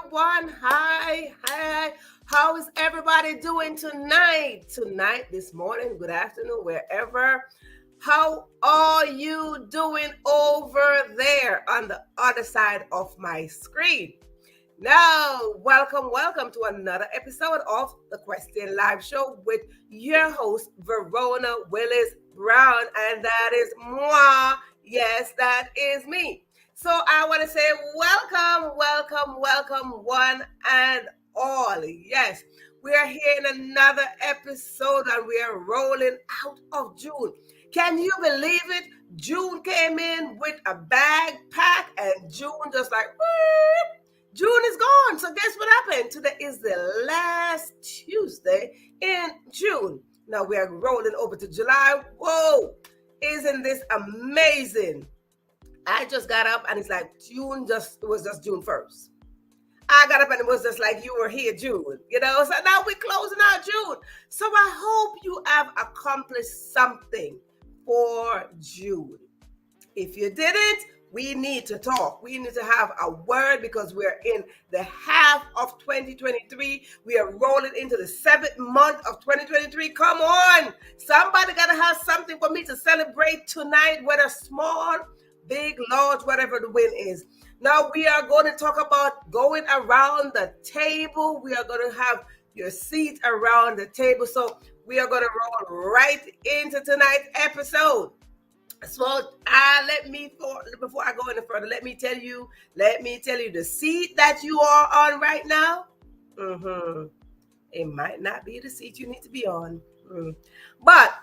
everyone. Hi. How is everybody doing tonight? This morning, good afternoon, wherever. How are you doing over there on the other side of my screen? Now, welcome to another episode of the Question Live Show with your host, Verona Willis-Brown, and that is moi. Yes, that is me. So I want to say welcome, one and all. Yes, we are here in another episode and we are rolling out of June. Can you believe it? June came in with a bag pack and June just like, whoop, June is gone. So guess what happened? Today is the last Tuesday in June. Now we are rolling over to July. Whoa, isn't this amazing? I just got up and it's like it was just June 1st. I got up and it was just like you were here, June, So now we're closing out June. So I hope you have accomplished something for June. If you didn't, we need to talk. We need to have a word because we're in the half of 2023. We are rolling into the 7th month of 2023. Come on. Somebody got to have something for me to celebrate tonight, whether small, big, large, whatever the win is. Now we are going to talk about going around the table. We are going to have your seat around the table. So we are going to roll right into tonight's episode. So before I go any further, let me tell you the seat that you are on right now. It might not be the seat you need to be on. But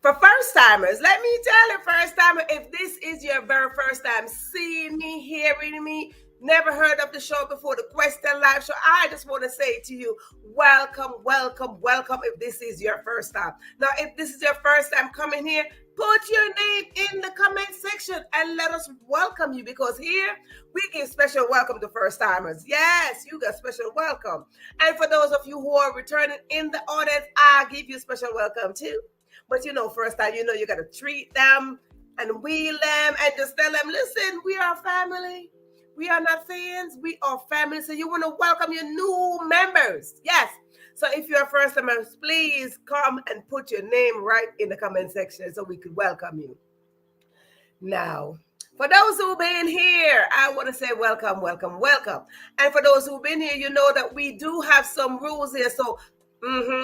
for first timers, let me tell you, first timer, if this is your very first time seeing me, hearing me, never heard of the show before, the Question Live Show, I just want to say to you, welcome if this is your first time. Now, if this is your first time coming here, put your name in the comment section and let us welcome you, because here we give special welcome to first timers. Yes, you got special welcome. And for those of you who are returning in the audience, I give you special welcome too. But first time, you got to treat them and wheel them and just tell them, listen, we are family. We are not fans. We are family. So you want to welcome your new members. Yes. So if you're a first timer, please come and put your name right in the comment section so we could welcome you. Now, for those who've been here, I want to say welcome. And for those who've been here, you know that we do have some rules here. So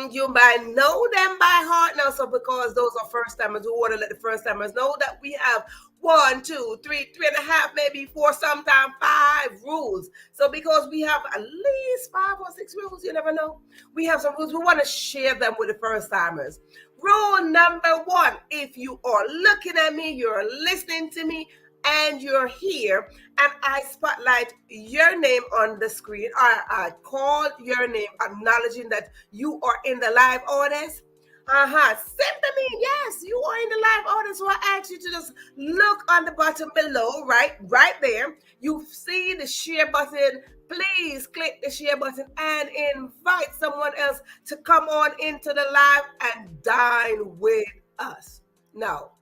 you might know them by heart now. So because those are first timers, we want to let the first timers know that we have 1, 2, 3, 3.5, maybe 4, sometimes 5 rules. So because we have at least 5 or 6 rules, you never know. We have some rules. We want to share them with the first timers. Rule number 1, if you are looking at me, you're listening to me, and you're here, and I spotlight your name on the screen, or I call your name, acknowledging that you are in the live audience. Simply mean, yes, you are in the live audience. So I ask you to just look on the button below, right there. You see the share button. Please click the share button and invite someone else to come on into the live and dine with us. Now,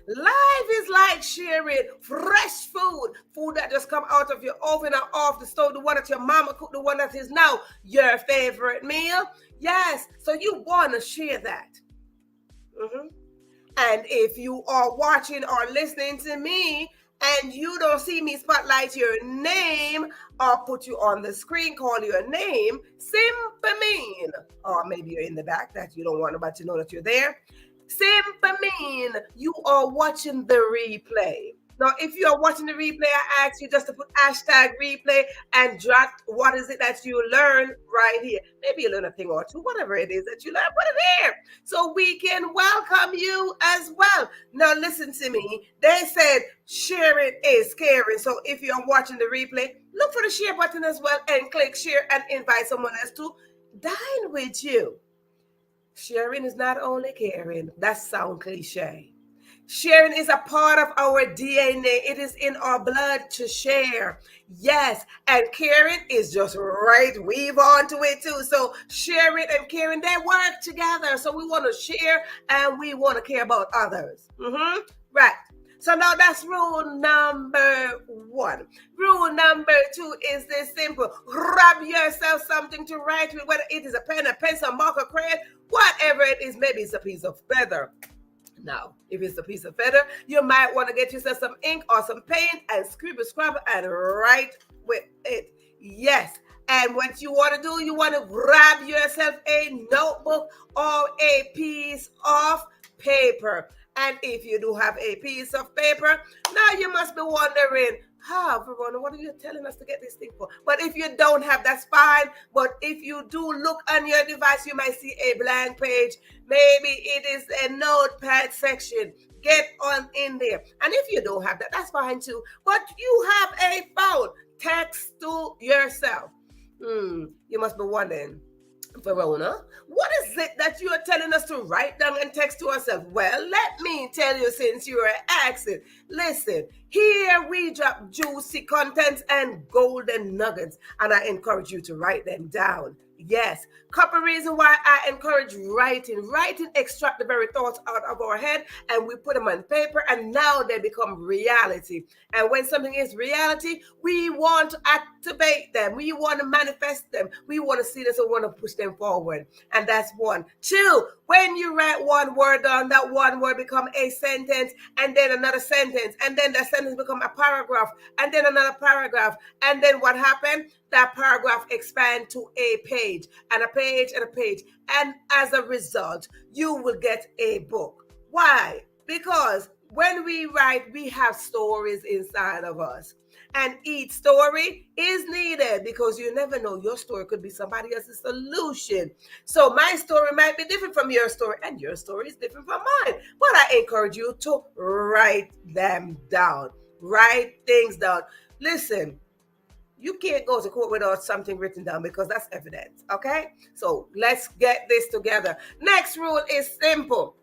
life is like sharing fresh food that just come out of your oven or off the stove, the one that your mama cooked, the one that is now your favorite meal. Yes, so you want to share that. And if you are watching or listening to me and you don't see me spotlight your name or put you on the screen, call your name, simply mean, or maybe you're in the back that you don't want nobody to know that you're there, simply mean you are watching the replay. Now, if you are watching the replay, I ask you just to put #replay and drop what is it that you learn right here. Maybe you learn a thing or two, whatever it is that you learn, put it here so we can welcome you as well. Now, listen to me. They said sharing is caring. So if you're watching the replay, look for the share button as well and click share and invite someone else to dine with you. Sharing is not only caring. That sounds cliche. Sharing is a part of our DNA. It is in our blood to share. Yes, and caring is just right. Weave on to it too. So sharing and caring, they work together. So we want to share and we want to care about others. Right. So now that's rule number 1. Rule number 2 is this simple. Grab yourself something to write with, whether it is a pen, a pencil, marker, crayon, whatever it is. Maybe it's a piece of feather. Now, if it's a piece of feather, you might want to get yourself some ink or some paint and scrabble and write with it. Yes. And what you want to do, you want to grab yourself a notebook or a piece of paper. And if you do have a piece of paper, now you must be wondering, Verona, what are you telling us to get this thing for? But if you don't have, that's fine. But if you do look on your device, you might see a blank page. Maybe it is a notepad section. Get on in there. And if you don't have that, that's fine too. But you have a phone. Text to yourself. You must be wondering, Verona, what is it that you are telling us to write down and text to ourselves? Well, let me tell you, since you are asking. Listen, here we drop juicy contents and golden nuggets, and I encourage you to write them down. Yes, couple reasons why I encourage writing. Writing extract the very thoughts out of our head and we put them on paper, and now they become reality. And when something is reality, we want to activate them. We want to manifest them. We want to see this and want to push them forward. And that's 1. 2, when you write one word down, that one word become a sentence, and then another sentence, and then that sentence become a paragraph, and then another paragraph. And then what happened? That paragraph expand to a page and a page and a page. And as a result, you will get a book. Why? Because when we write, we have stories inside of us. And each story is needed because you never know. Your story could be somebody else's solution. So my story might be different from your story, and your story is different from mine. But I encourage you to write them down. Write things down. Listen, you can't go to court without something written down because that's evidence, okay? So let's get this together. Next rule is simple.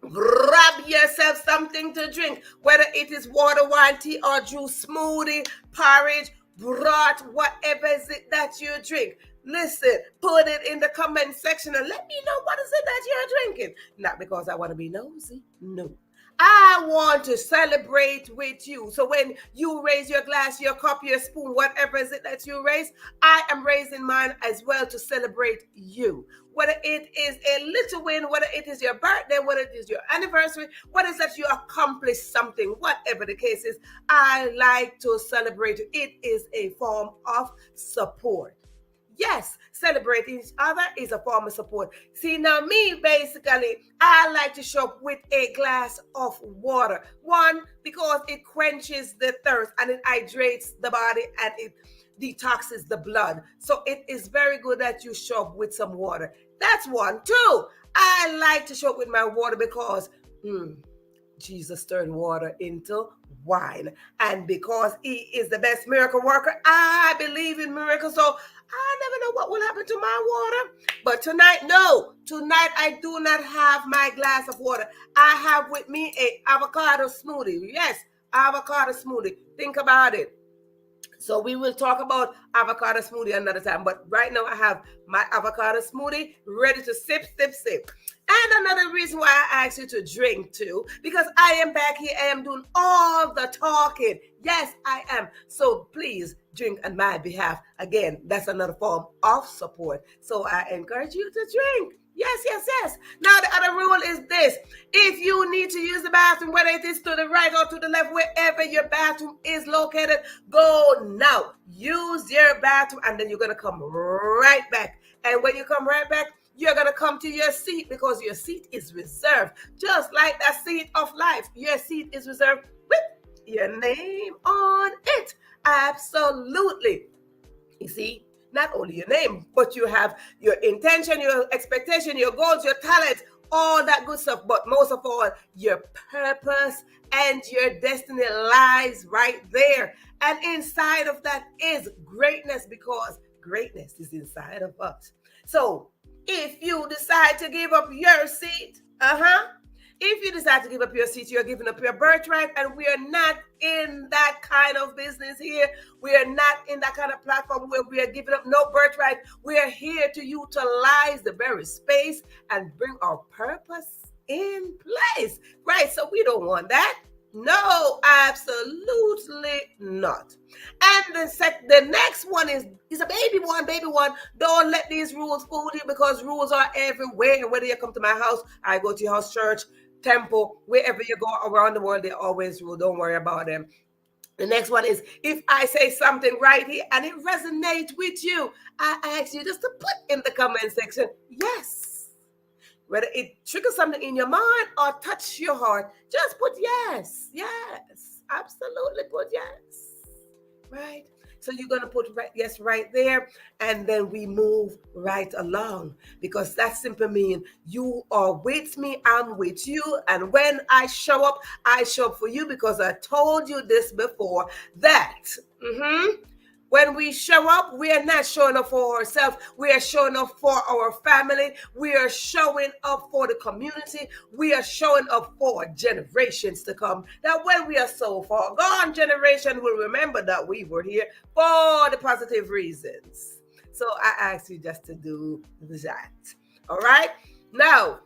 Grab yourself something to drink, whether it is water, wine, tea, or juice, smoothie, porridge, broth, whatever is it that you drink. Listen, put it in the comment section and let me know what is it that you're drinking. Not because I want to be nosy, no. I want to celebrate with you. So when you raise your glass, your cup, your spoon, whatever is it that you raise, I am raising mine as well to celebrate you. Whether it is a little win, whether it is your birthday, whether it is your anniversary, whether it's that you accomplished something, whatever the case is, I like to celebrate you. It is a form of support. Yes, celebrating each other is a form of support. See, now me, basically, I like to show up with a glass of water. 1, because it quenches the thirst and it hydrates the body and it detoxes the blood. So it is very good that you show up with some water. That's 1. 2, I like to show up with my water because Jesus turned water into wine. And because he is the best miracle worker, I believe in miracles. So I never know what will happen to my water. But tonight, no. Tonight, I do not have my glass of water. I have with me a avocado smoothie. Yes, avocado smoothie. Think about it. So we will talk about avocado smoothie another time. But right now I have my avocado smoothie ready to sip, sip, sip. And another reason why I asked you to drink too, because I am back here. I am doing all the talking. Yes, I am. So please drink on my behalf. Again, that's another form of support. So I encourage you to drink. Yes, yes, yes. Now the other rule is this. If you need to use the bathroom, whether it is to the right or to the left, wherever your bathroom is located, go now. Use your bathroom and then you're going to come right back. And when you come right back, you're going to come to your seat because your seat is reserved. Just like that seat of life, your seat is reserved with your name on it. Absolutely. You see? Not only your name, but you have your intention, your expectation, your goals, your talents, all that good stuff. But most of all, your purpose and your destiny lies right there. And inside of that is greatness because greatness is inside of us. So if you decide to give up your seat, if you decide to give up your seat, you're giving up your birthright, and we are not in that kind of business here. We are not in that kind of platform where we are giving up no birthright. We are here to utilize the very space and bring our purpose in place, right? So we don't want that. No, absolutely not. And the next one is a baby one, baby one. Don't let these rules fool you, because rules are everywhere. Whether you come to my house, I go to your house, church, temple, wherever you go around the world, they always rule. Don't worry about them. The next one is, if I say something right here and it resonates with you, I ask you just to put in the comment section, yes. Whether it triggers something in your mind or touch your heart, just put yes. Yes. Absolutely put yes. Right? So you're going to put yes right there, and then we move right along, because that simply means you are with me, I'm with you. And when I show up for you, because I told you this before, that when we show up, we are not showing up for ourselves. We are showing up for our family. We are showing up for the community. We are showing up for generations to come. That when we are so far gone, generation will remember that we were here for the positive reasons. So I ask you just to do that. All right? Now,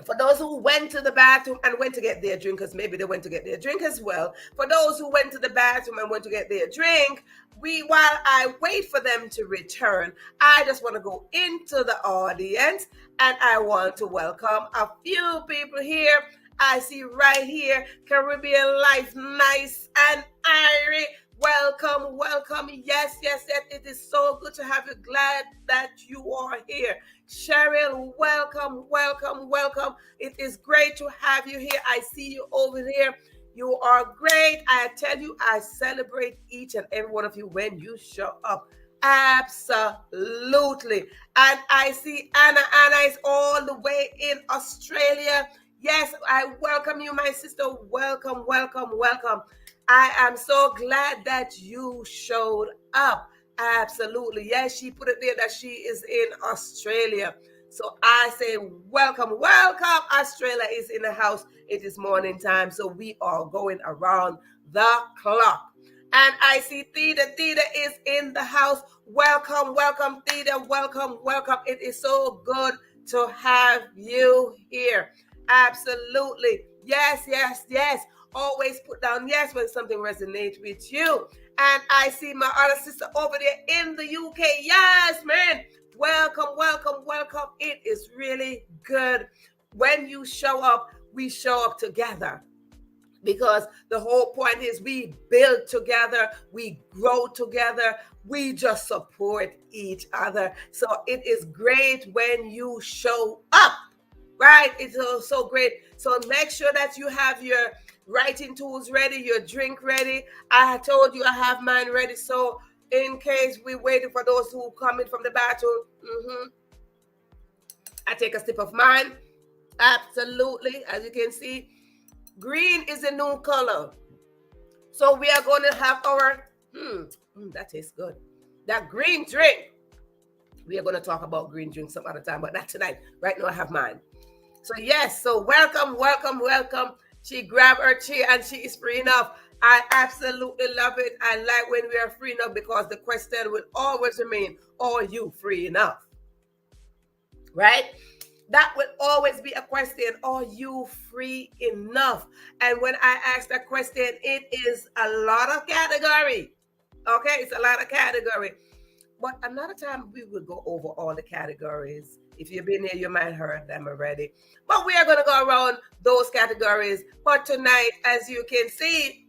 for those who went to the bathroom and went to get their drink, because maybe they went to get their drink as well. For those who went to the bathroom and went to get their drink, while I wait for them to return, I just want to go into the audience, and I want to welcome a few people here. I see right here, Caribbean Life, Nice and Irie. Welcome, welcome. Yes, yes, yes. It is so good to have you. Glad that you are here. Cheryl, welcome, welcome, welcome. It is great to have you here. I see you over there. You are great. I tell you, I celebrate each and every one of you when you show up. Absolutely. And I see Anna. Anna is all the way in Australia. Yes, I welcome you, my sister. Welcome, welcome, welcome. I am so glad that you showed up. Absolutely. Yes, she put it there that she is in Australia. So I say welcome, welcome. Australia is in the house. It is morning time, so we are going around the clock. And I see Theta. Theta is in the house. Welcome, welcome, Theta. Welcome, welcome. It is so good to have you here. Absolutely. Yes, yes, yes. Always put down yes when something resonates with you. And I see my other sister over there in the UK. Yes, man. Welcome, welcome, welcome. It is really good. When you show up, we show up together. Because the whole point is we build together, we grow together, we just support each other. So it is great when you show up, right? It's so great. So make sure that you have your writing tools ready, your drink ready. I told you I have mine ready. So in case we're waiting for those who come in from the bathroom, I take a sip of mine. Absolutely. As you can see, green is a new color. So we are going to have our, that tastes good. That green drink. We are going to talk about green drink some other time, but not tonight. Right now I have mine. So yes, so welcome, welcome, welcome. She grabbed her chair and she is free enough. I absolutely love it. I like when we are free enough, because the question will always remain, are you free enough? Right? That will always be a question. Are you free enough? And when I ask that question, it is a lot of category. Okay, it's a lot of category. But another time we will go over all the categories. If you've been here, you might have heard them already. But we are going to go around those categories. But tonight, as you can see,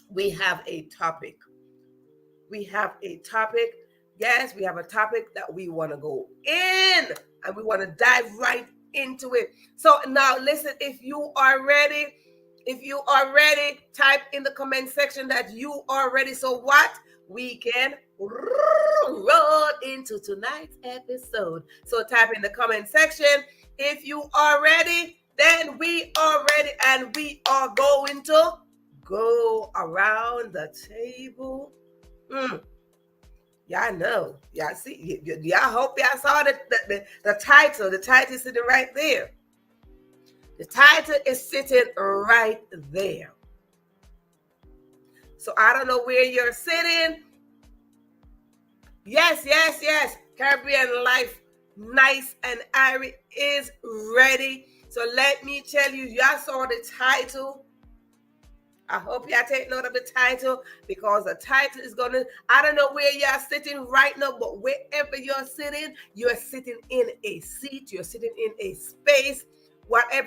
we have a topic. We have a topic. Yes, we have a topic that we want to go in, and we want to dive right into it. So now listen, if you are ready, type in the comment section that you are ready. So what? We can roll into tonight's episode. So type in the comment section if you are ready. Then we are ready, and we are going to go around the table. Y'all know. Y'all see. Y'all hope y'all saw the title. The title is sitting right there. The title is sitting right there. So I don't know where you're sitting. Yes, yes, yes. Caribbean Life, Nice and Irie is ready. So let me tell you, y'all saw the title. I hope y'all take note of the title, because the title is going to, I don't know where y'all sitting right now, but wherever you're sitting in a seat, you're sitting in a space,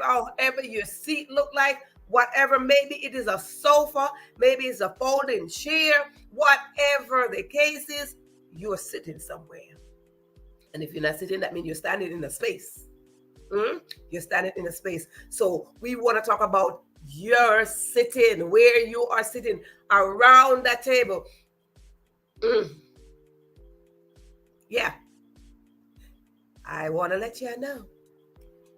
however your seat look like, whatever, maybe it is a sofa, maybe it's a folding chair, whatever the case is, you're sitting somewhere. And if you're not sitting, that means you're standing in a space. You're standing in a space. So we want to talk about your sitting, where you are sitting around that table. Yeah. I want to let you know.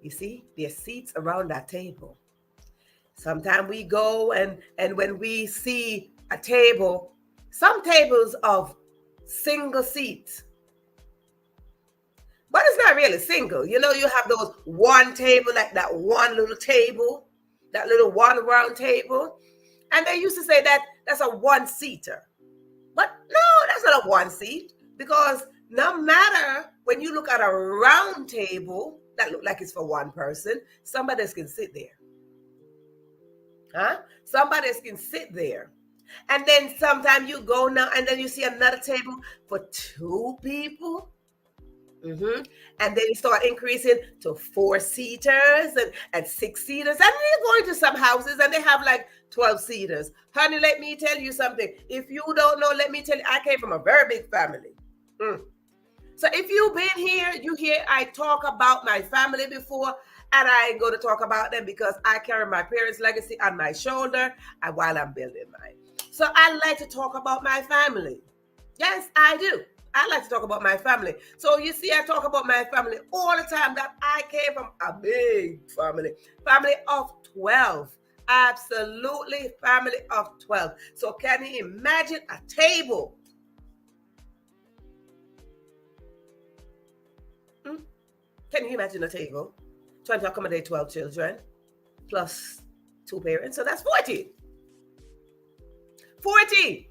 You see, there's seats around that table. Sometimes we go and when we see a table, some tables of single seats, but it's not really single. You know, you have those one table, like that one little table, that little one round table. And they used to say that that's a one-seater. But no, that's not a one seat, because no matter, when you look at a round table that look like it's for one person, somebody else can sit there. Somebody else can sit there. And then sometimes you go now and then you see another table for two people. And then you start increasing to 4-seaters and 6-seaters. And then you go into some houses and they have like 12-seaters. Honey, let me tell you something. If you don't know, let me tell you, I came from a very big family. So if you've been here, you hear I talk about my family before, and I ain't going to talk about them because I carry my parents' legacy on my shoulder while I'm building mine. So I like to talk about my family. Yes, I do. I like to talk about my family. So you see, I talk about my family all the time, that I came from a big family of 12. Absolutely, family of 12. So can you imagine a table? Can you imagine a table trying to accommodate 12 children plus 2 parents? So that's 40. 40.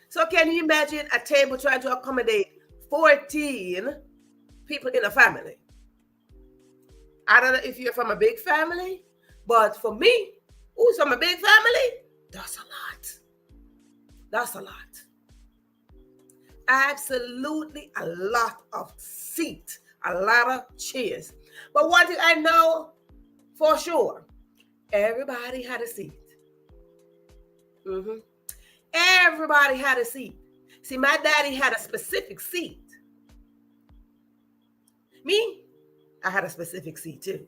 So can you imagine a table trying to accommodate 14 people in a family? I don't know if you're from a big family, but for me, who's from a big family, that's a lot. That's a lot. Absolutely a lot of seats, a lot of chairs. But one thing I know for sure, everybody had a seat. Everybody had a seat. See, my daddy had a specific seat. Me, I had a specific seat too.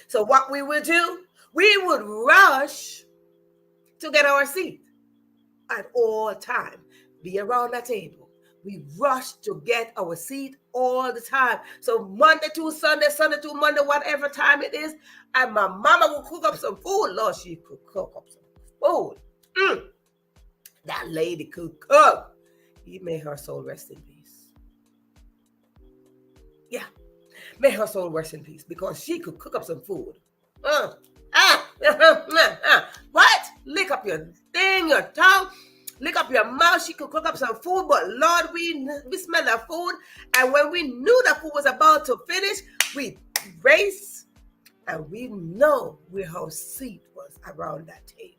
So what we would do, we would rush to get our seat at all time. Be around that table. We rush to get our seat all the time. So Monday to Sunday, Sunday to Monday, whatever time it is, and my mama would cook up some food. Lord, she could cook up some food. That lady could cook. He made her soul rest in peace. Yeah, may her soul rest in peace, because she could cook up some food. What? Lick up your thing, your tongue, lick up your mouth. She could cook up some food, but Lord, we smell the food. And when we knew the food was about to finish, we race and we know where her seat was around that table.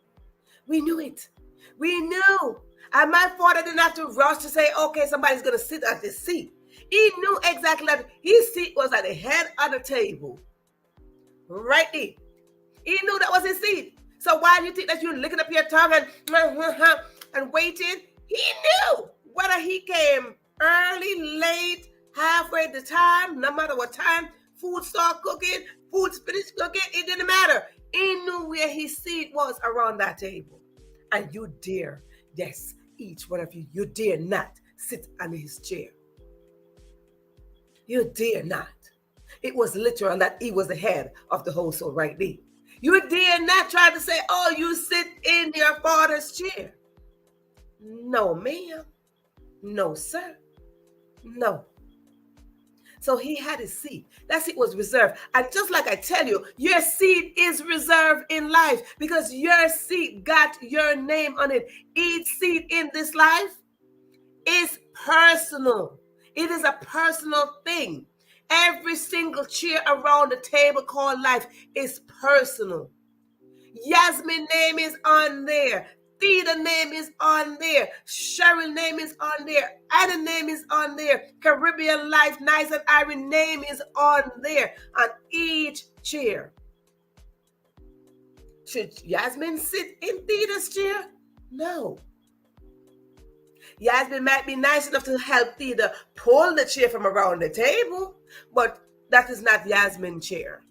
We knew it. We knew. And my father didn't have to rush to say, okay, somebody's going to sit at this seat. He knew exactly that his seat was at the head of the table. Right there. He knew that was his seat. So why do you think that you're licking up your tongue and waiting? He knew whether he came early, late, halfway the time, no matter what time, food start cooking, food finished cooking, it didn't matter. He knew where his seat was around that table. And you dare, yes, each one of you, you dare not sit on his chair. You dare not. It was literal that he was the head of the household right there. You dare not try to say, oh, you sit in your father's chair. No, ma'am. No, sir. No. So he had his seat. That seat was reserved. And just like I tell you, your seat is reserved in life, because your seat got your name on it. Each seat in this life is personal. It is a personal thing. Every single chair around the table called life is personal. Yasmin name is on there. Theda name is on there. Cheryl name is on there. Anna name is on there. Caribbean Life, Nice and Irene name is on there. On each chair. Should Yasmin sit in Theda's chair? No. Yasmin might be nice enough to help Theda pull the chair from around the table, but that is not Yasmin's chair.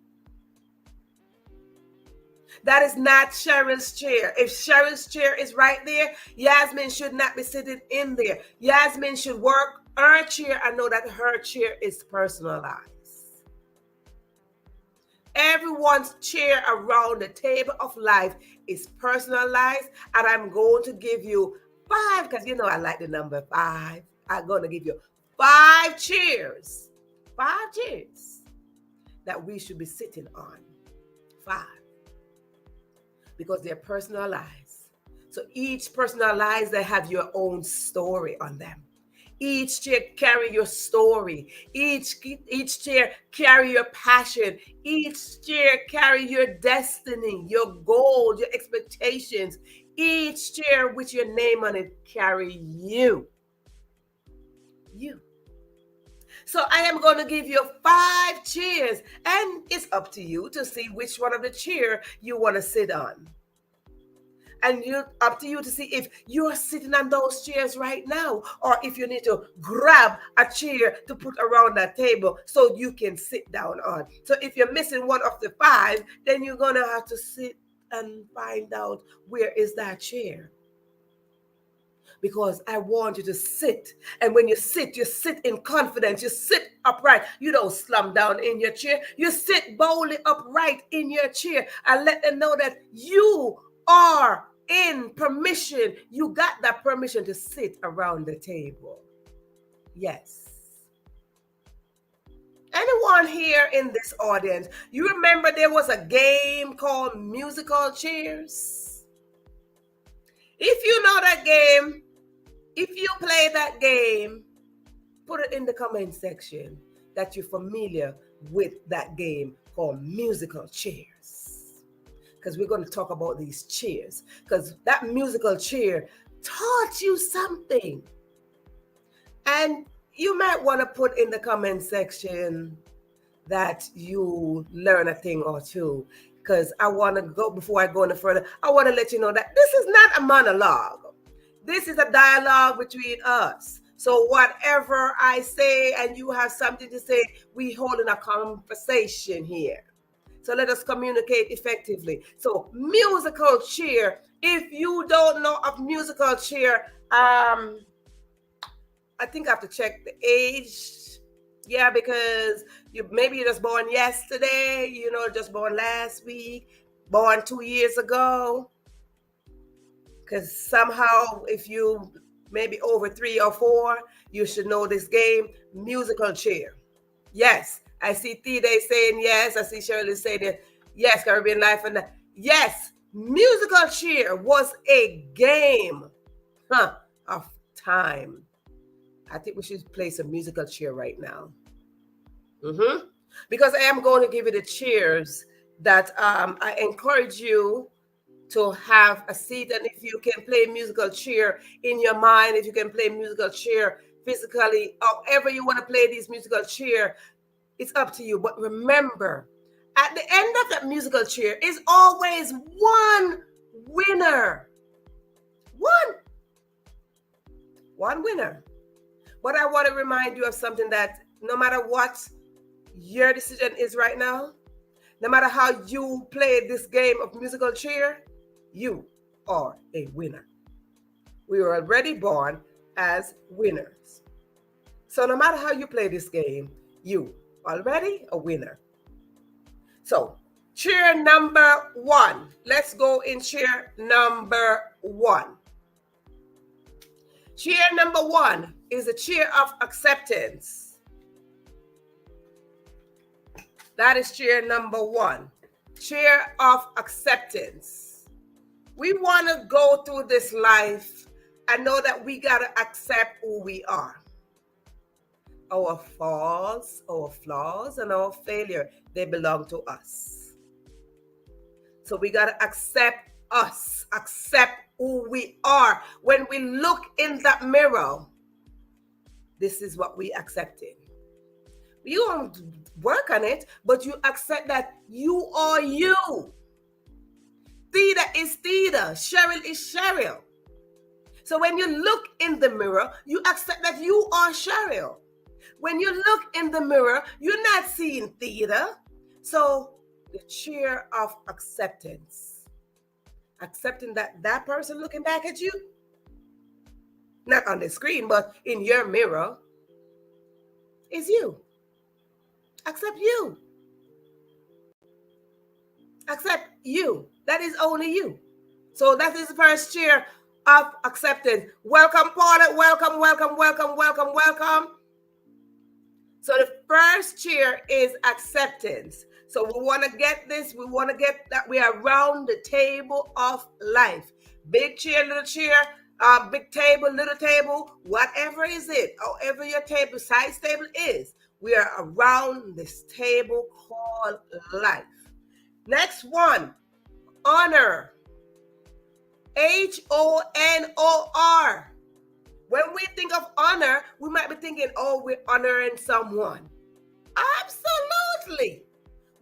That is not Cheryl's chair. If Cheryl's chair is right there, Yasmin should not be sitting in there. Yasmin should work her chair and know that her chair is personalized. Everyone's chair around the table of life is personalized, and I'm going to give you 5, because you know I like the number 5. I'm going to give you 5 chairs. 5 chairs that we should be sitting on. 5. Because they're personalized. So each personalized, they have your own story on them. Each chair carry your story. Each chair carry your passion. Each chair carry your destiny, your goals, your expectations. Each chair with your name on it carry you. You. So I am going to give you 5 chairs, and it's up to you to see which one of the chair you want to sit on. And up to you to see if you're sitting on those chairs right now, or if you need to grab a chair to put around that table so you can sit down on. So if you're missing one of the 5, then you're going to have to sit and find out where is that chair. Because I want you to sit. And when you sit in confidence. You sit upright. You don't slump down in your chair. You sit boldly upright in your chair and let them know that you are in permission. You got that permission to sit around the table. Yes. Anyone here in this audience, you remember there was a game called Musical Chairs? If you know that game, if you play that game, put it in the comment section that you're familiar with that game called Musical Chairs. Because we're going to talk about these chairs. Because that musical chair taught you something. And you might want to put in the comment section that you learn a thing or two. Because I want to go, before I go any further, I want to let you know that this is not a monologue. This is a dialogue between us. So whatever I say and you have something to say, we holding a conversation here. So let us communicate effectively. So musical chair. If you don't know of musical chair, I think I have to check the age. Yeah, because maybe you're just born yesterday, just born last week, born 2 years ago. Because somehow, if you maybe over 3 or 4, you should know this game, musical chair. Yes, I see Theda saying yes. I see Shirley saying yes, Caribbean Life. And yes, musical chair was a game of time. I think we should play some musical chair right now. Because I am going to give you the chairs that I encourage you to have a seat. And if you can play musical chair in your mind, if you can play musical chair physically, however you want to play these musical chair, it's up to you. But remember, at the end of that musical chair is always one winner. One winner. But I want to remind you of something, that no matter what your decision is right now, no matter how you play this game of musical chair, you are a winner. We were already born as winners. So no matter how you play this game, you already a winner. So chair number 1. Let's go in chair number 1. Chair number 1 is a chair of acceptance. That is chair number 1. Chair of acceptance. We want to go through this life and know that we got to accept who we are. Our faults, our flaws, and our failure, they belong to us. So we got to accept us, accept who we are. When we look in that mirror, this is what we accepted. You don't work on it, but you accept that you are you. Theta is Theta. Cheryl is Cheryl. So when you look in the mirror, you accept that you are Cheryl. When you look in the mirror, you're not seeing Theta. So the chair of acceptance. Accepting that that person looking back at you, not on the screen, but in your mirror, is you. Accept you. Accept you. That is only you. So that is the first chair of acceptance. Welcome, Paula. Welcome, welcome, welcome, welcome, welcome. So the first chair is acceptance. So we want to get this. We want to get that we are around the table of life. Big chair, little chair, big table, little table, whatever is it, however your table, size table is, we are around this table called life. Next one, honor. Honor. When we think of honor, we might be thinking, oh, we're honoring someone. Absolutely.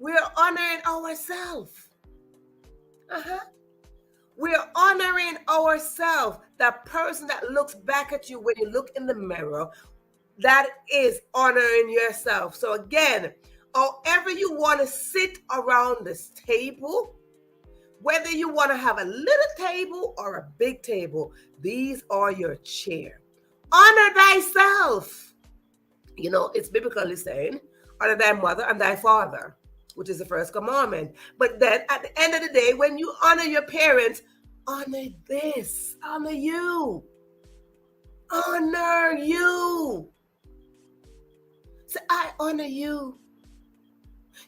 We're honoring ourselves. We're honoring ourselves. That person that looks back at you when you look in the mirror, that is honoring yourself. So again, however you want to sit around this table, whether you want to have a little table or a big table, these are your chair. Honor thyself. You know, it's biblically saying, honor thy mother and thy father, which is the first commandment. But then at the end of the day, when you honor your parents, honor this, honor you. Honor you. Say, I honor you.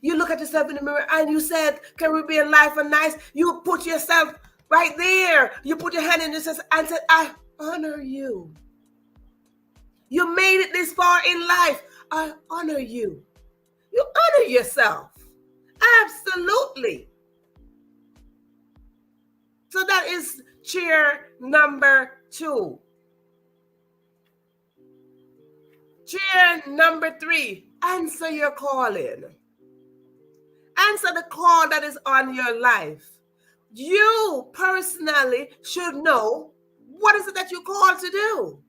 You look at yourself in the mirror and you said, can we be in life and nice? You put yourself right there. You put your hand in your chest and said, I honor you. You made it this far in life. I honor you. You honor yourself. Absolutely. So that is chair number 2. Chair number 3, answer your calling. Answer the call that is on your life. You personally should know what is it that you're called to do.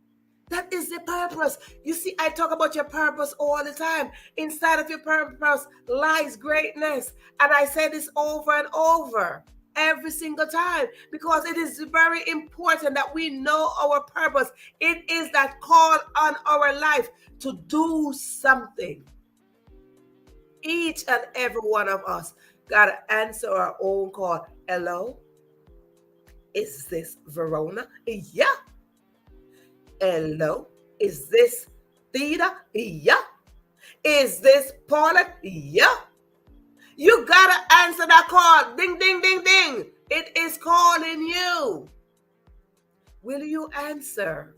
That is the purpose. You see, I talk about your purpose all the time. Inside of your purpose lies greatness. And I say this over and over every single time because it is very important that we know our purpose. It is that call on our life to do something. Each and every one of us got to answer our own call. Hello? Is this Verona? Yeah. Hello? Is this Theta? Yeah. Is this Paula? Yeah. You got to answer that call. Ding, ding, ding, ding. It is calling you. Will you answer?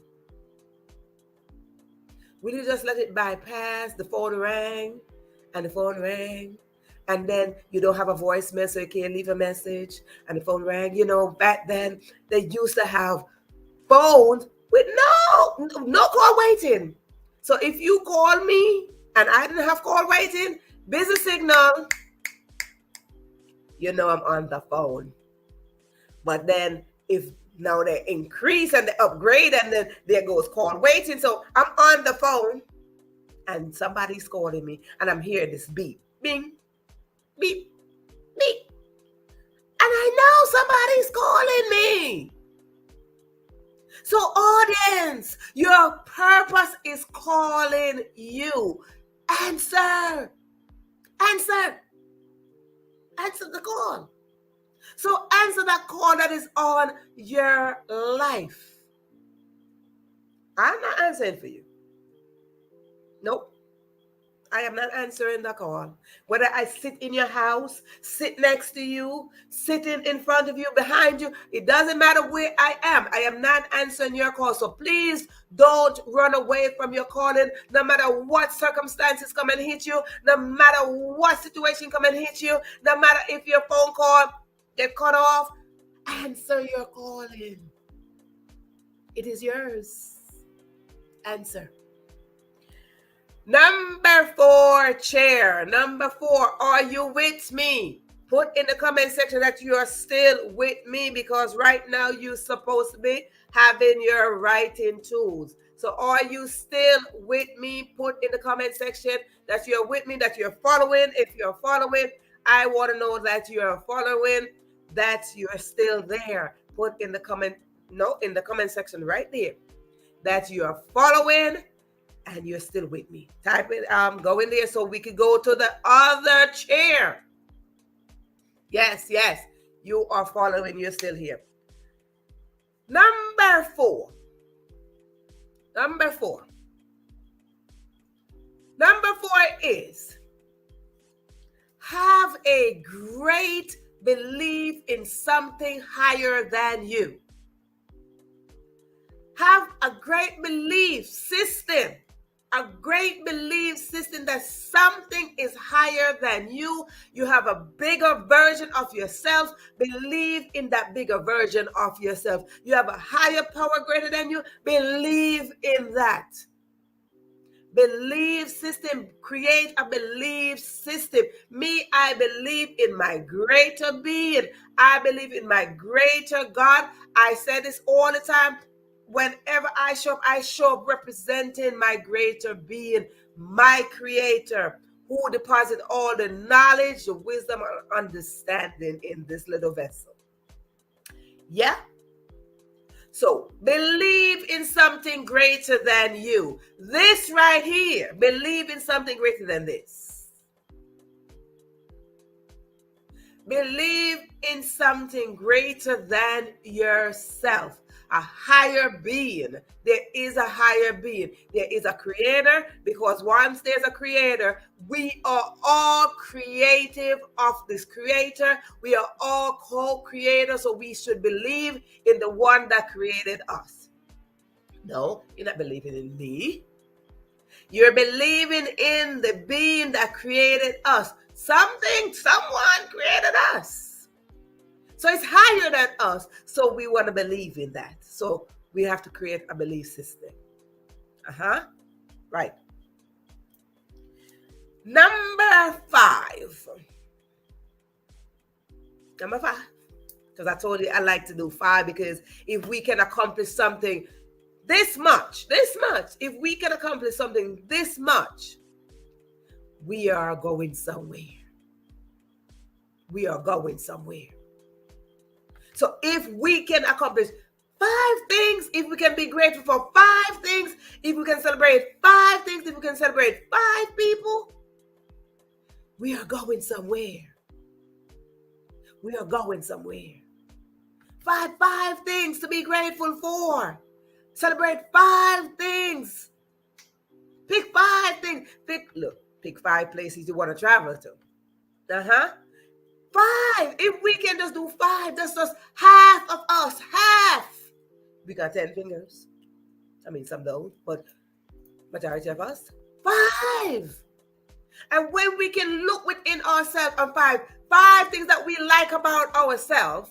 Will you just let it bypass? The phone rang. And the phone rang, and then you don't have a voicemail, so you can't leave a message, and the phone rang. You know, back then, they used to have phones with no call waiting. So if you call me, and I didn't have call waiting, busy signal, you know I'm on the phone. But then, if now they increase and they upgrade, and then there goes call waiting, so I'm on the phone, and somebody's calling me, and I'm hearing this beep, bing, beep, beep. And I know somebody's calling me. So audience, your purpose is calling you. Answer. Answer. Answer the call. So answer that call that is on your life. I'm not answering for you. Nope. I am not answering the call. Whether I sit in your house, sit next to you, sitting in front of you, behind you, it doesn't matter where I am not answering your call. So please don't run away from your calling, no matter what circumstances come and hit you, no matter what situation come and hit you, no matter if your phone call get cut off, answer your calling. It is yours. Answer. Number 4, chair. Number 4, are you with me? Put in the comment section that you are still with me, because right now you're supposed to be having your writing tools. So are you still with me? Put in the comment section that you're with me, that you're following. If you're following, I want to know that you're following, that you're still there. Put in the comment, in the comment section right there, that you're following and you're still with me. Type it, go in there so we could go to the other chair. Yes, you are following, you're still here. Number 4. Number 4 is have a great belief in something higher than you. Have a great belief system. A great belief system that something is higher than you. You have a bigger version of yourself. Believe in that bigger version of yourself. You have a higher power greater than you. Believe in that. Belief system. Create a belief system. Me, I believe in my greater being. I believe in my greater God. I say this all the time. Whenever I show up representing my greater being, my creator, who deposit all the knowledge, the wisdom, and understanding in this little vessel. Yeah? So, believe in something greater than you. This right here, believe in something greater than this. Believe in something greater than yourself. A higher being. There is a higher being. There is a creator, because once there's a creator, we are all creative of this creator. We are all co-creators, so we should believe in the one that created us. No, you're not believing in me. You're believing in the being that created us. Someone created us. So it's higher than us. So we want to believe in that. So we have to create a belief system. Right. Number 5. Because I told you I like to do 5, because if we can accomplish something this much, if we can accomplish something this much, we are going somewhere. We are going somewhere. So if we can accomplish 5 things, if we can be grateful for 5 things, if we can celebrate 5 things, if we can celebrate 5 people, we are going somewhere. We are going somewhere. Five things to be grateful for. Celebrate 5 things. Pick 5 things. Pick 5 places you want to travel to. 5. If we can just do 5, that's just half of us. Half. We got 10 fingers. I mean, some don't, but majority of us. 5. And when we can look within ourselves and 5 things that we like about ourselves.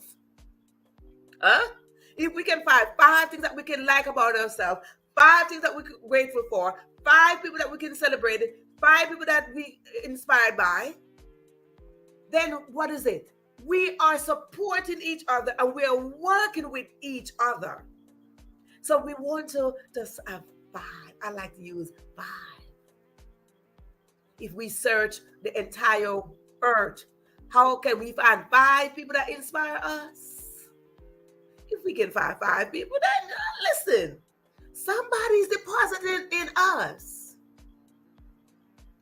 If we can find 5 things that we can like about ourselves, 5 things that we're grateful for, 5 people that we can celebrate, 5 people that we inspired by, then what is it? We are supporting each other and we are working with each other. So we want to just have 5. I like to use 5. If we search the entire earth, how can we find 5 people that inspire us? If we can find 5 people, then listen, somebody's deposited in us.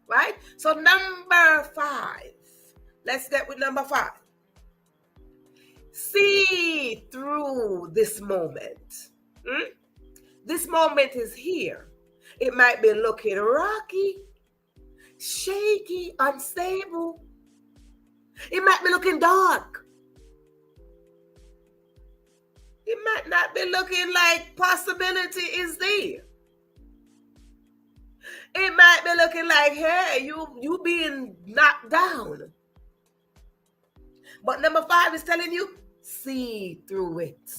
Right? So number 5. Let's get with number 5. See through this moment. This moment is here. It might be looking rocky, shaky, unstable. It might be looking dark. It might not be looking like possibility is there. It might be looking like, hey, you being knocked down. But number 5 is telling you, see through it.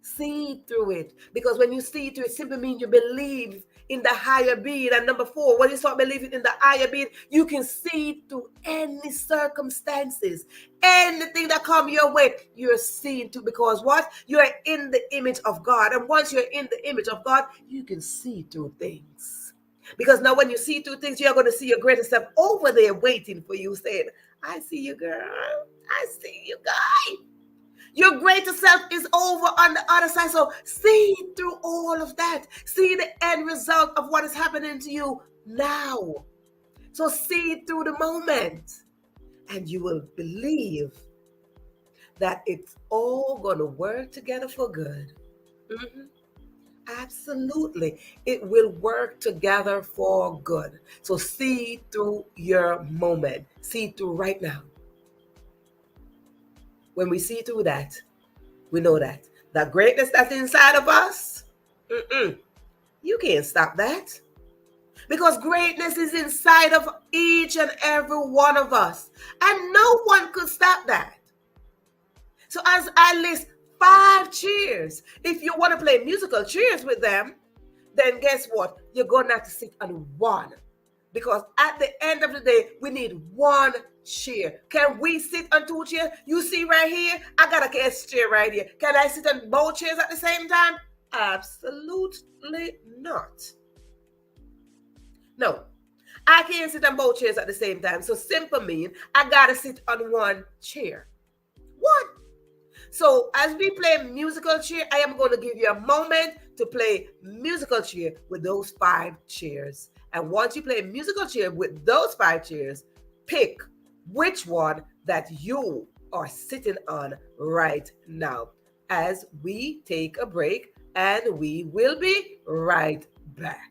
See through it. Because when you see through it, simply means you believe in the higher being. And number 4, when you start believing in the higher being, you can see through any circumstances. Anything that come your way, you're seeing through. Because what? You're in the image of God. And once you're in the image of God, you can see through things. Because now when you see through things, you're going to see your greater self over there waiting for you, saying, I see you, girl. I see you, guy. Your greater self is over on the other side. So see through all of that. See the end result of what is happening to you now. So see through the moment. And you will believe that it's all going to work together for good. Mm-hmm. Absolutely. It will work together for good. So see through your moment. See through right now. When we see through that, we know that the greatness that's inside of us, you can't stop that. Because greatness is inside of each and every one of us. And no one could stop that. So as I list 5 cheers, if you want to play musical cheers with them, then guess what? You're going to have to sit on one. Because at the end of the day, we need 1 chair. Can we sit on 2 chairs? You see right here, I got a guest chair right here. Can I sit on both chairs at the same time? Absolutely not. No, I can't sit on both chairs at the same time. So simple mean, I got to sit on 1 chair. What? So as we play musical chair, I am going to give you a moment to play musical chair with those 5 chairs. And once you play musical chair with those 5 chairs, pick which one that you are sitting on right now as we take a break, and we will be right back.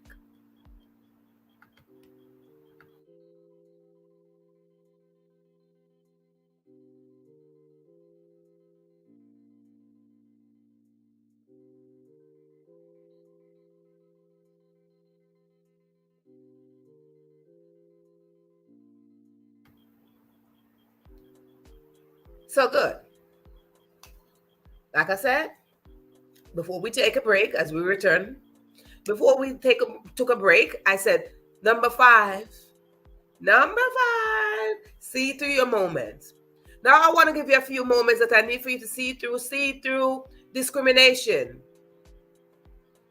So good. Like I said, before we take a break, as we return, before we took a break, I said, number 5, see through your moments. Now I want to give you a few moments that I need for you to see through discrimination,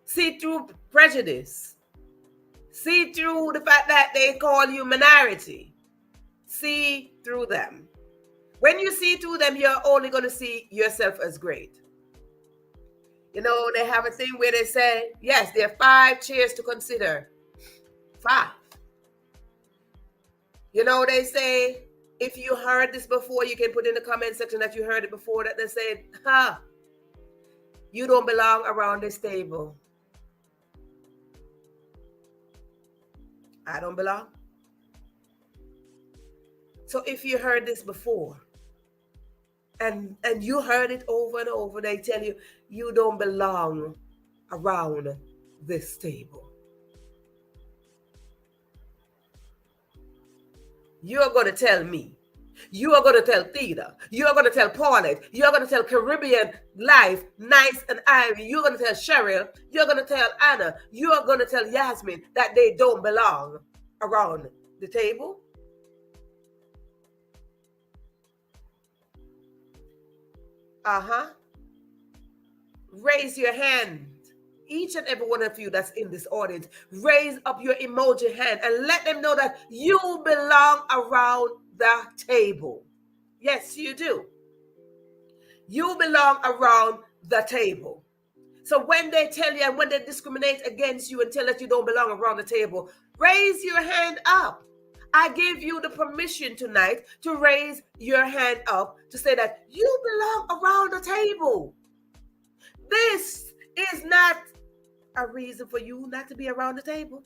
see through prejudice, see through the fact that they call you minority, see through them. When you see through them, you're only going to see yourself as great. You know, they have a thing where they say, yes, there are 5 chairs to consider. 5. You know, they say, if you heard this before, you can put in the comment section that you heard it before, that they said, you don't belong around this table. I don't belong. So if you heard this before, and you heard it over and over, they tell you, you don't belong around this table. You're going to tell me. You are going to tell Theta. You are going to tell Paulette. You are going to tell Caribbean Life, Nice and Ivy. You're going to tell Cheryl. You're going to tell Anna. You are going to tell Yasmin that they don't belong around the table. Raise your hand. Each and every one of you that's in this audience, raise up your emoji hand and let them know that you belong around the table. Yes, you do. You belong around the table. So when they tell you and when they discriminate against you and tell that you don't belong around the table, raise your hand up. I give you the permission tonight to raise your hand up to say that you belong around the table. This is not a reason for you not to be around the table.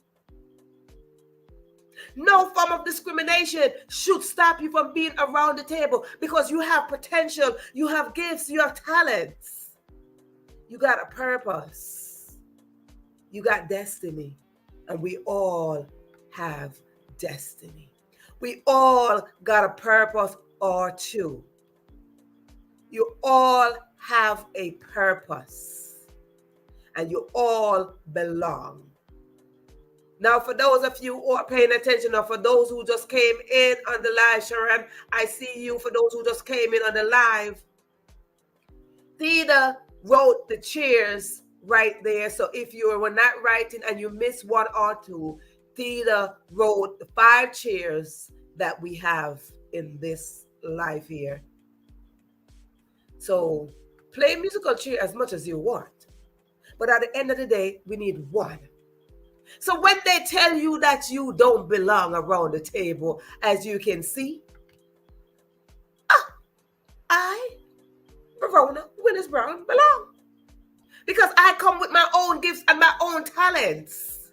No form of discrimination should stop you from being around the table because you have potential, you have gifts, you have talents. You got a purpose. You got destiny. And we all have destiny. We all got a purpose or two. You all have a purpose, and you all belong. Now, for those of you who are paying attention, or for those who just came in on the live, Sharon, I see you. For those who just came in on the live, Theda wrote the cheers right there. So if you were not writing and you missed one or two, Theda wrote the 5 cheers that we have in this live here. So play musical cheer as much as you want. But at the end of the day, we need one. So when they tell you that you don't belong around the table, as you can see, I, Verona Willis-Brown, belong. Because I come with my own gifts and my own talents.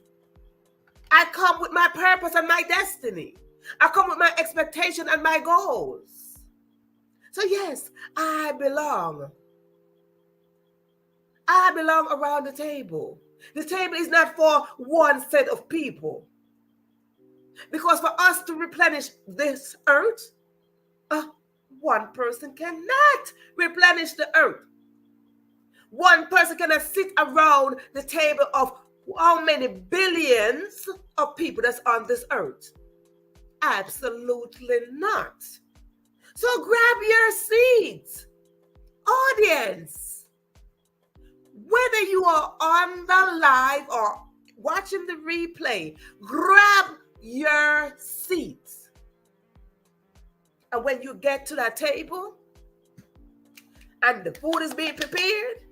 I come with my purpose and my destiny. I come with my expectation and my goals. So yes, I belong. I belong around the table. The table is not for one set of people. Because for us to replenish this earth, one person cannot replenish the earth. One person cannot sit around the table of how many billions of people that's on this earth? Absolutely not. So grab your seats. Audience, whether you are on the live or watching the replay, grab your seats. And when you get to that table and the food is being prepared,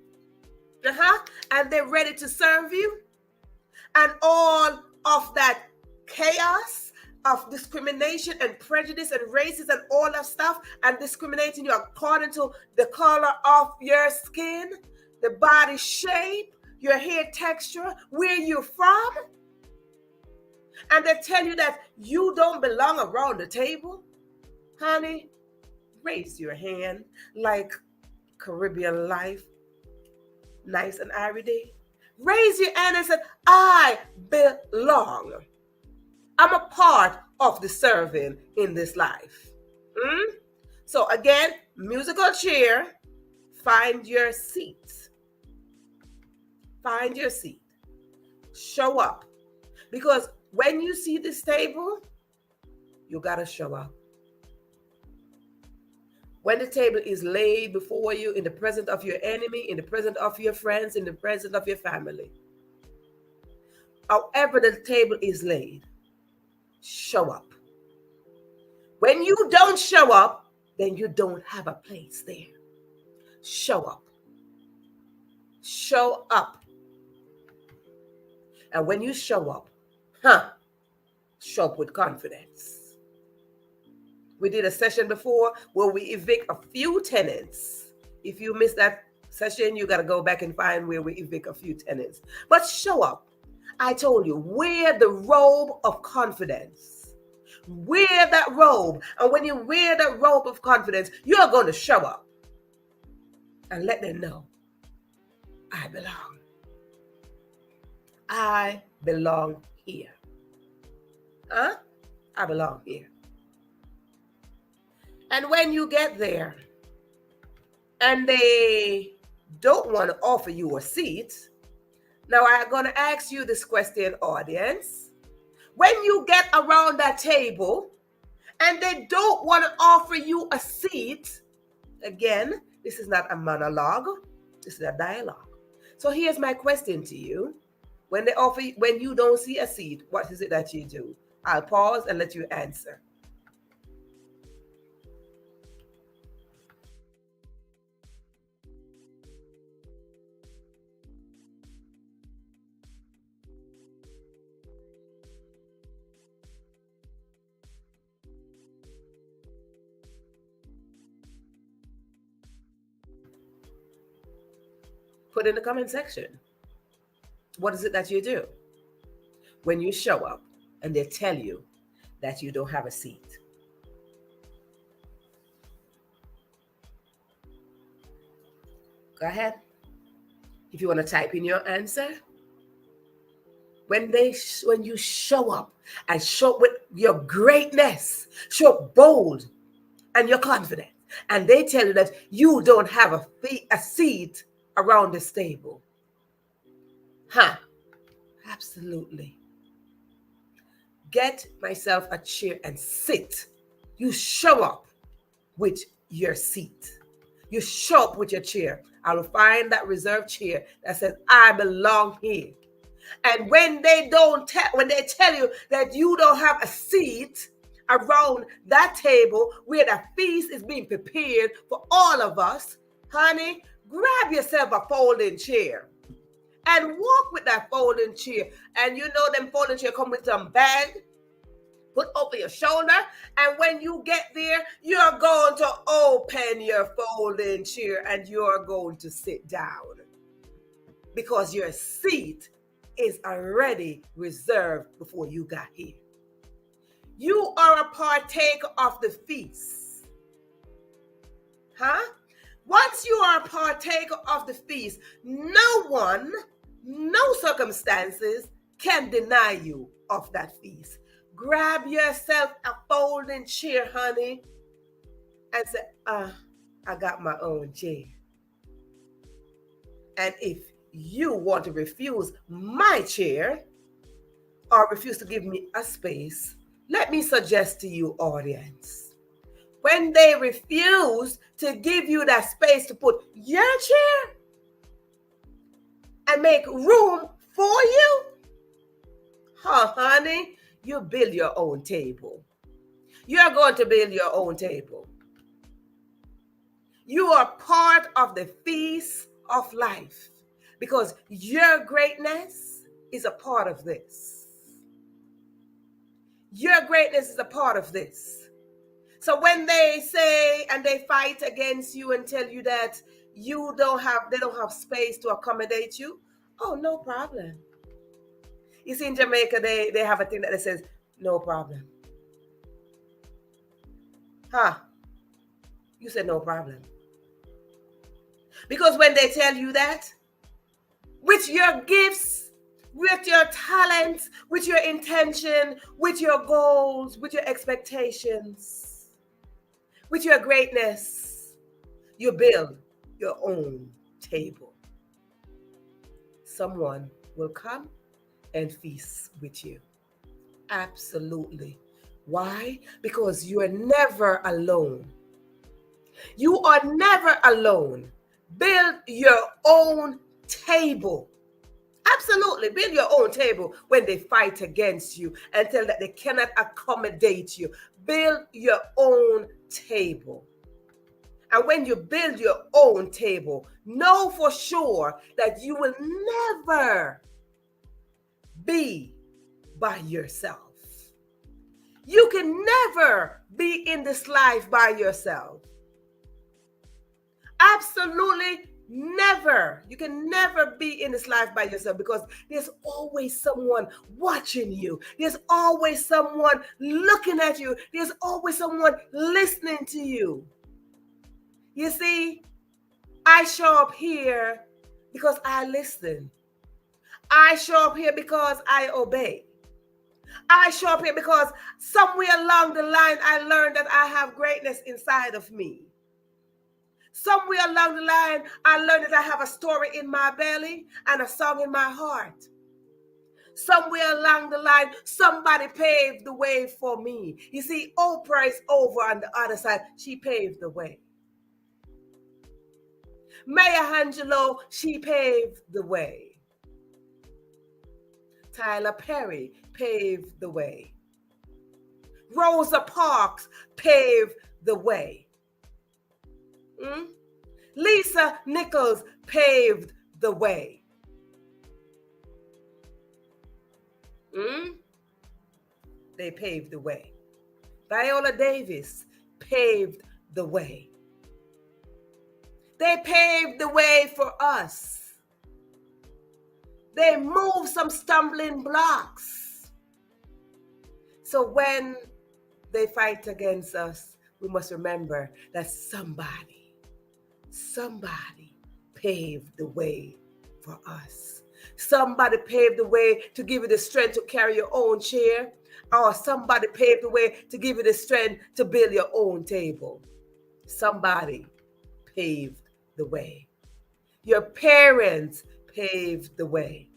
and they're ready to serve you, and all of that chaos of discrimination and prejudice and racism and all that stuff, and discriminating you according to the color of your skin, the body shape, your hair texture, where you're from, and they tell you that you don't belong around the table, honey, raise your hand like Caribbean life, nice and airy day. Raise your hand and say, I belong. I'm a part of the serving in this life. So again, musical chair, find your seat. Find your seat. Show up. Because when you see this table, you got to show up. When the table is laid before you in the presence of your enemy, in the presence of your friends, in the presence of your family, however the table is laid, show up. When you don't show up, then you don't have a place there. Show up. Show up. And when you show up, show up with confidence. We did a session before where we evict a few tenants. If you missed that session, you got to go back and find where we evict a few tenants. But show up. I told you, wear the robe of confidence. Wear that robe. And when you wear that robe of confidence, you're going to show up and let them know, I belong. I belong here. I belong here. And when you get there and they don't want to offer you a seat, now I'm going to ask you this question, audience. When you get around that table and they don't want to offer you a seat, again, this is not a monologue, this is a dialogue. So here's my question to you. When you don't see a seat, what is it that you do? I'll pause and let you answer. Put in the comment section. What is it that you do when you show up and they tell you that you don't have a seat? Go ahead. If you want to type in your answer. When you show up and show up with your greatness, show up bold and your confidence, and they tell you that you don't have a seat around this table. Absolutely. Get myself a chair and sit. You show up with your seat. You show up with your chair. I will find that reserved chair that says, I belong here. And when they tell you that you don't have a seat around that table where the feast is being prepared for all of us, honey, grab yourself a folding chair and walk with that folding chair. And you know them folding chair come with some bag, put over your shoulder. And when you get there, you're going to open your folding chair and you're going to sit down because your seat is already reserved before you got here. You are a partaker of the feast. Once you are a partaker of the feast, no one, no circumstances can deny you of that feast. Grab yourself a folding chair, honey, and say, I got my own chair. And if you want to refuse my chair or refuse to give me a space, let me suggest to you, audience, when they refuse to give you that space to put your chair and make room for you, honey, you build your own table. You're going to build your own table. You are part of the feast of life because your greatness is a part of this. Your greatness is a part of this. So when they say and they fight against you and tell you that they don't have space to accommodate you, oh, no problem. You see, in Jamaica, they have a thing that says, no problem. You said no problem. Because when they tell you that, with your gifts, with your talents, with your intention, with your goals, with your expectations, with your greatness, you build your own table. Someone will come and feast with you. Absolutely. Why? Because you are never alone. You are never alone. Build your own table. Absolutely. Build your own table when they fight against you and tell that they cannot accommodate you. Build your own table. And when you build your own table, know for sure that you will never be by yourself. You can never be in this life by yourself. Absolutely never. You can never be in this life by yourself because there's always someone watching you. There's always someone looking at you. There's always someone listening to you. You see, I show up here because I listen. I show up here because I obey. I show up here because somewhere along the line, I learned that I have greatness inside of me. Somewhere along the line, I learned that I have a story in my belly and a song in my heart. Somewhere along the line, somebody paved the way for me. You see, Oprah is over on the other side. She paved the way. Maya Angelou, she paved the way. Tyler Perry paved the way. Rosa Parks paved the way. Lisa Nichols paved the way. They paved the way. Viola Davis paved the way. They paved the way for us. They moved some stumbling blocks. So when they fight against us, we must remember that somebody paved the way for us. Somebody paved the way to give you the strength to carry your own chair, or somebody paved the way to give you the strength to build your own table. Somebody paved the way. Your parents paved the way.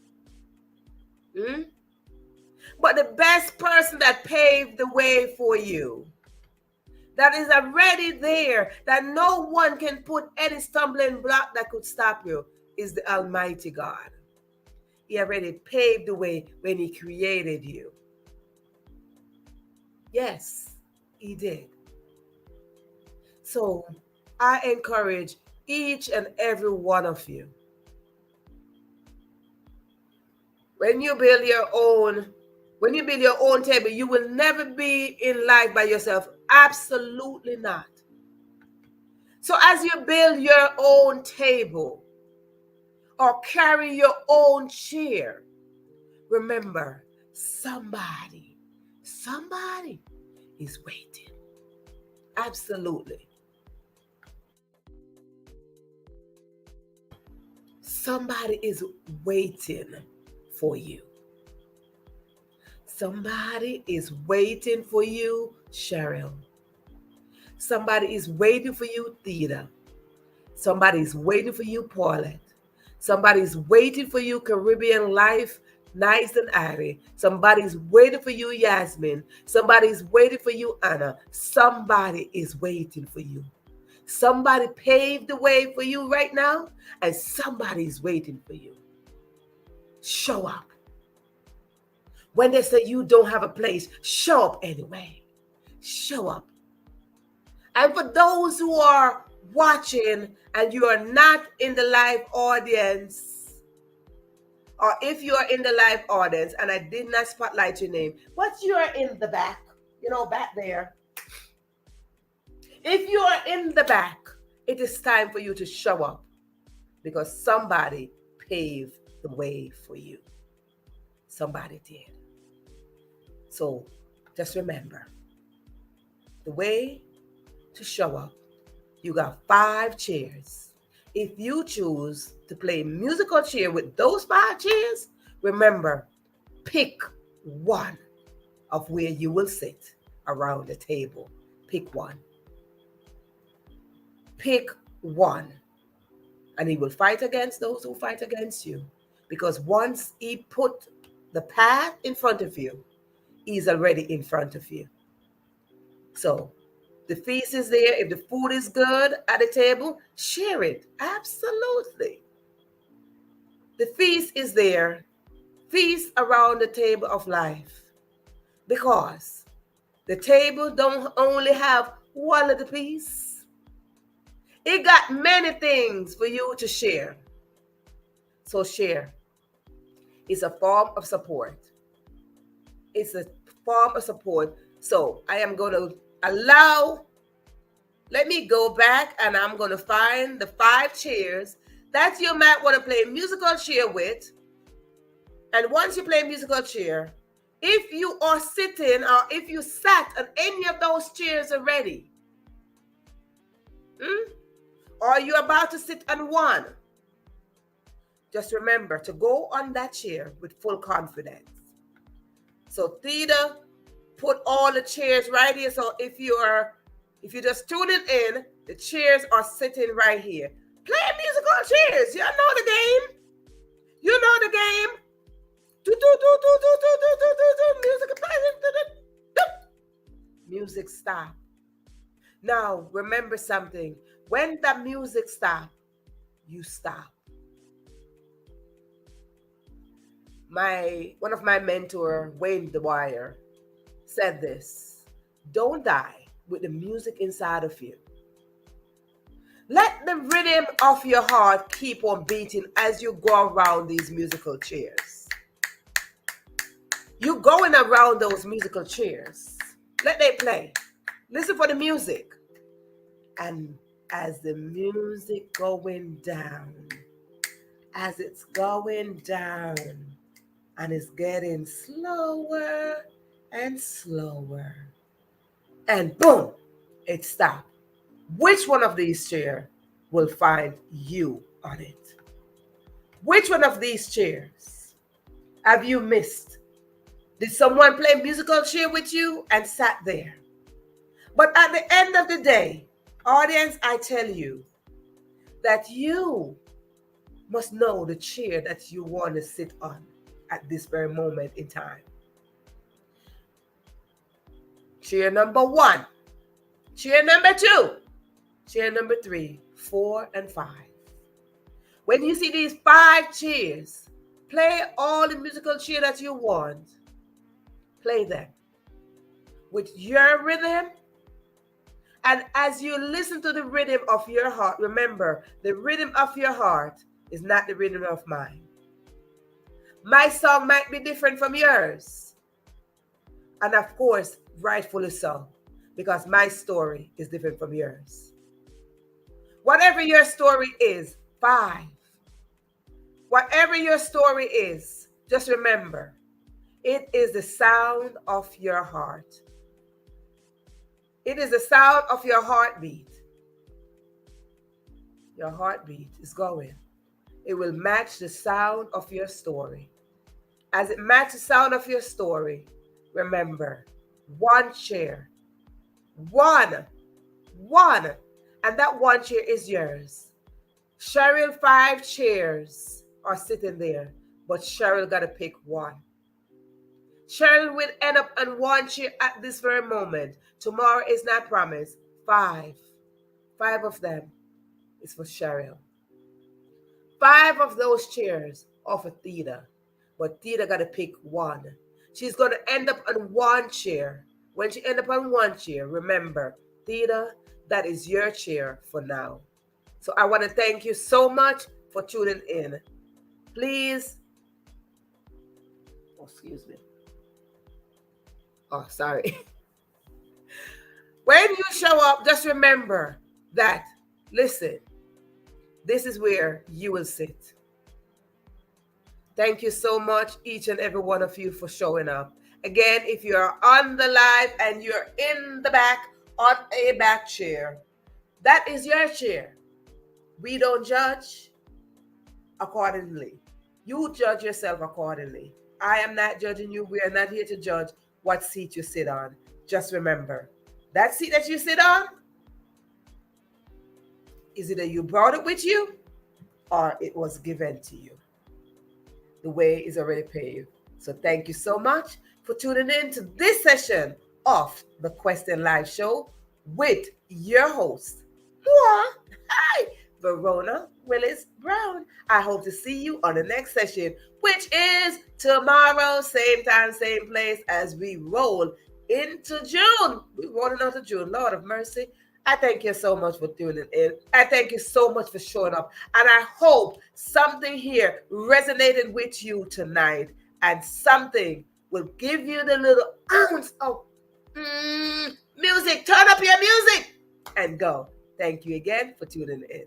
Hmm? But the best person that paved the way for you, that is already there, that no one can put any stumbling block that could stop you, is the Almighty God. He already paved the way when He created you. Yes, He did. So I encourage each and every one of you, when you build your own table, you will never be in life by yourself. Absolutely not. So as you build your own table or carry your own chair, remember, somebody is waiting. Absolutely. Somebody is waiting for you. Somebody is waiting for you, Cheryl. Somebody is waiting for you, Theda. Somebody is waiting for you, Paulette. Somebody is waiting for you, Caribbean Life, Nice and Ari. Somebody's waiting for you, Yasmin. Somebody's waiting for you, Anna. Somebody is waiting for you. Somebody paved the way for you right now, and somebody's waiting for you. Show up. When they say you don't have a place, show up anyway. Show up. And for those who are watching and you are not in the live audience, or if you are in the live audience and I did not spotlight your name, but you are in the back, back there. If you are in the back, it is time for you to show up because somebody paved the way for you. Somebody did. So just remember, the way to show up, you got 5 chairs. If you choose to play musical chair with those 5 chairs, remember, pick one of where you will sit around the table. Pick one. Pick one. And He will fight against those who fight against you. Because once He put the path in front of you, He's already in front of you. So the feast is there. If the food is good at the table, share it. Absolutely. The feast is there. Feast around the table of life. Because the table don't only have one little piece. It got many things for you to share. So share. It's a form of support. It's a form of support. So I am going to let me go back and I'm going to find the 5 chairs that you might want to play musical chair with. And once you play musical chair, if you are sitting or if you sat on any of those chairs already, or you're about to sit on one, just remember to go on that chair with full confidence. So Theda put all the chairs right here. So if you're just tuning in, the chairs are sitting right here. Play musical chairs. You know the game. You know the game. Music stop. Now remember something. When the music stops, you stop. One of my mentor, Wayne Dwyer, said this: don't die with the music inside of you. Let the rhythm of your heart keep on beating as you go around these musical chairs. You're going around those musical chairs. Let them play. Listen for the music. And as the music going down, as it's going down, and it's getting slower and slower, and boom, it stopped. Which one of these chairs will find you on it? Which one of these chairs have you missed? Did someone play musical chair with you and sat there? But at the end of the day, Audience, I tell you that you must know the chair that you want to sit on at this very moment in time. Chair number 1, chair number 2, chair number 3, 4, and 5. When you see these 5 chairs, play all the musical chair that you want. Play them with your rhythm. And as you listen to the rhythm of your heart, remember, the rhythm of your heart is not the rhythm of mine. My song might be different from yours. And of course, rightfully so, because my story is different from yours. Whatever your story is, 5. Whatever your story is, just remember, it is the sound of your heart. It is the sound of your heartbeat. Your heartbeat is going. It will match the sound of your story. As it matches the sound of your story, remember, 1 chair. One. And that 1 chair is yours. Cheryl, 5 chairs are sitting there, but Cheryl got to pick 1. Cheryl will end up on 1 chair at this very moment. Tomorrow is not promised. 5 of them is for Cheryl. 5 of those chairs are for Theda, but Theda got to pick 1. She's going to end up on 1 chair. When she end up on 1 chair, remember, Theda, that is your chair for now. So I want to thank you so much for tuning in. Please, excuse me. Oh, sorry. When you show up, just remember that, listen, this is where you will sit. Thank you so much, each and every one of you, for showing up. Again, if you're on the live and you're in the back on a back chair, that is your chair. We don't judge accordingly. You judge yourself accordingly. I am not judging you. We are not here to judge what seat you sit on. Just remember, that seat that you sit on, is either you brought it with you or it was given to you. The way is already paid. So thank you so much for tuning in to this session of the Question Live Show with your host, Verona Willis-Brown. I hope to see you on the next session, which is tomorrow, same time, same place, as we roll into June. We're rolling into June. Lord of mercy. I thank you so much for tuning in. I thank you so much for showing up. And I hope something here resonated with you tonight, and something will give you the little ounce of music. Turn up your music and go. Thank you again for tuning in.